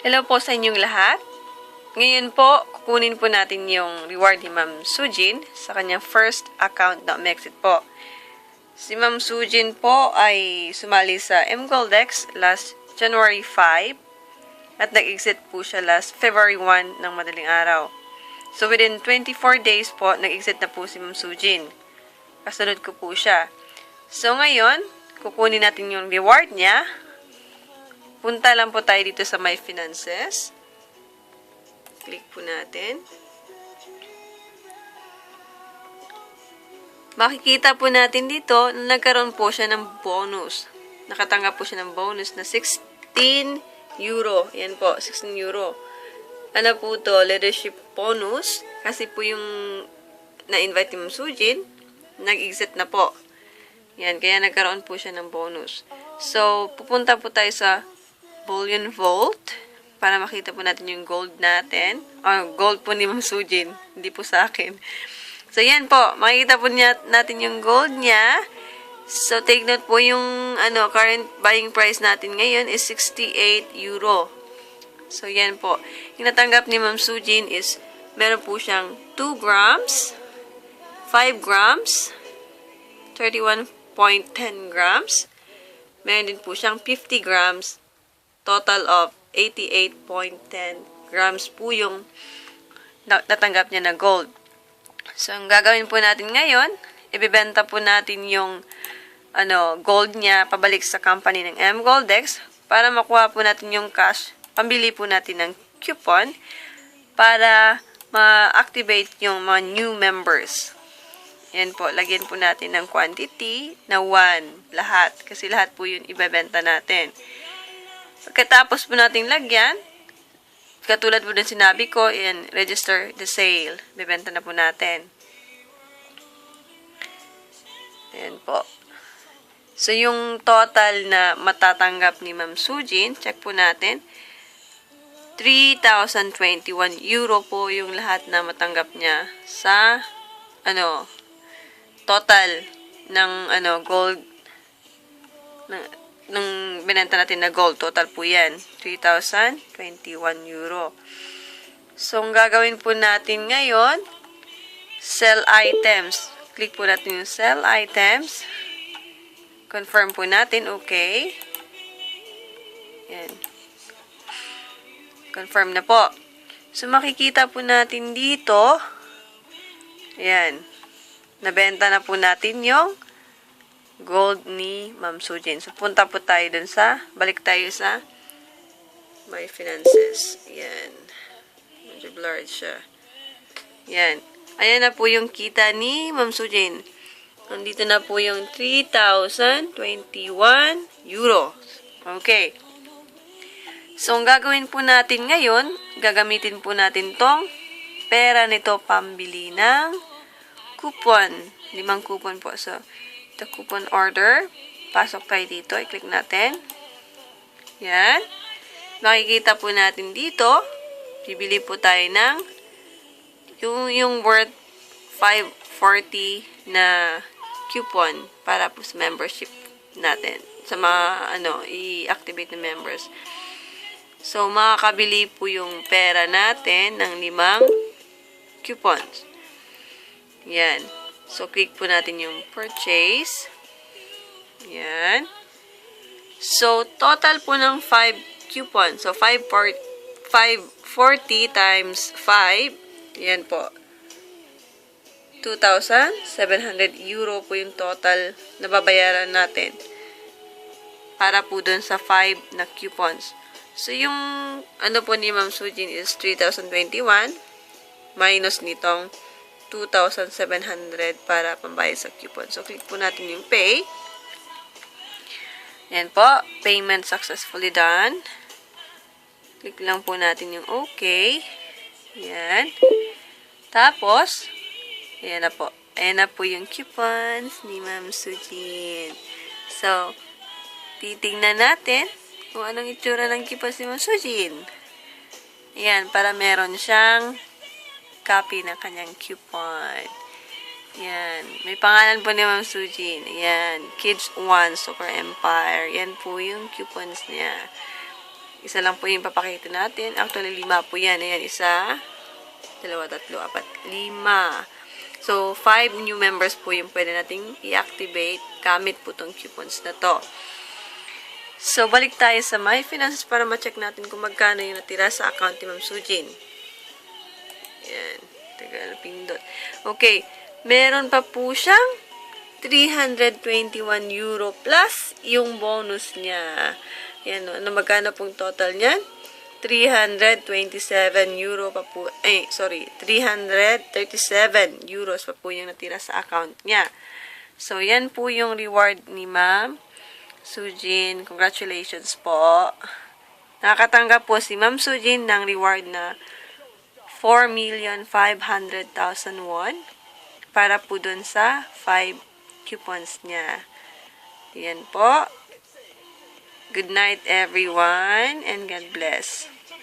Hello po sa inyong lahat. Ngayon po, kukunin po natin yung reward ni Ma'am Sujin sa kanyang first account na Umexit po. Si Ma'am Sujin po ay sumali sa mGoldex last January 5 at nag-exit po siya last February 1 ng madaling araw. So within 24 days po, nag-exit na po si Ma'am Sujin. Kasunod ko po siya. So ngayon, kukunin natin yung reward niya. Punta lang po tayo dito sa My Finances. Click po natin. Makikita po natin dito na nagkaroon po siya ng bonus. Nakatanggap po siya ng bonus na 16 euro. Yan po, 16 euro. Ano po to? Leadership bonus. Kasi po yung na-invite ni Ma'am Sujin, nag-exit na po. Yan, kaya nagkaroon po siya ng bonus. So, pupunta po tayo sa Bullion Vault para makita po natin yung gold natin. Gold po ni Ma'am Sujin, hindi po sa akin. So, yan po. Makikita po natin yung gold niya. So, take note po yung current buying price natin ngayon is 68 euro. So, yan po. Yung natanggap ni Ma'am Sujin is meron po siyang 2 grams, 5 grams, 31.10 grams. Meron din po siyang 50 grams, total of 88.10 grams po yung natanggap niya na gold. So, ang gagawin po natin ngayon, ibibenta po natin yung gold niya pabalik sa company ng mGoldex para makuha po natin yung cash, pambili po natin ng coupon para ma-activate yung mga new members. Yan po, lagyan po natin ng quantity na 1, lahat. Kasi lahat po yun ibebenta natin. Pagkatapos po natin lagyan, katulad po din sinabi ko, yan, register the sale. Bebenta na po natin. Ayan po. So, yung total na matatanggap ni Ma'am Sujin, check po natin, 3,021 euro po yung lahat na matanggap niya sa, total ng, gold, nung binenta natin na gold, total po yan, 3,021 euro. So, ang gagawin po natin ngayon, sell items. Click po natin yung sell items. Confirm po natin, okay. Yan. Confirm na po. So, makikita po natin dito, yan, nabenta na po natin yung gold ni Ma'am Sujin. So, punta po tayo dun balik tayo sa My Finances. Yan. Medyo blurred siya. Yan. Ayan na po yung kita ni Ma'am Sujin. Nandito na po yung 3,021 euro. Okay. So, ang gagawin po natin ngayon, gagamitin po natin tong pera nito pambili ng coupon. 5 coupon po. So, the coupon order. Pasok tayo dito. I-click natin. Yan. Makikita po natin dito. Bibili po tayo ng yung worth 540 na coupon para po sa membership natin. Sa mga, i-activate na members. So, makakabili po yung pera natin ng 5 coupons. Yan. So, click po natin yung purchase. Yan. So, total po ng 5 coupons. So, 540 times 5. Yan po. 2,700 euro po yung total na babayaran natin. Para po dun sa 5 na coupons. So, yung po ni Ma'am Sujin is 3,021 minus nitong 2,700 para pambayad sa coupon. So, click po natin yung pay. Yan po. Payment successfully done. Click lang po natin yung okay. Yan. Tapos, ayan na po. Ayan na po yung coupons ni Ma'am Sujin. So, titingnan natin kung anong itsura ng coupons ni Ma'am Sujin. Ayan, para meron siyang copy ng kanyang coupon. Yan. May pangalan po ni Ma'am Sujin. Yan. Kids 1 Super Empire. Yan po yung coupons niya. Isa lang po yung papakita natin. Actually, 5 po yan. Ayan, 1, 2, 3, 4, 5. So, 5 new members po yung pwede nating i-activate gamit po tong coupons na to. So, balik tayo sa My Finances para ma-check natin kung magkano yung natira sa account ni Ma'am Sujin. Ayan. Tagal, pindot. Okay. Meron pa po siyang 321 euro plus yung bonus niya. Yan, magkano pong total niyan? 327 euro pa po, 337 euros pa po yung natira sa account niya. So, yan po yung reward ni Ma'am Sujin. Congratulations po. Nakakatanggap po si Ma'am Sujin ng reward na 4,500,000 won para po dun sa 5 coupons niya. Yan po. Good night everyone and God bless.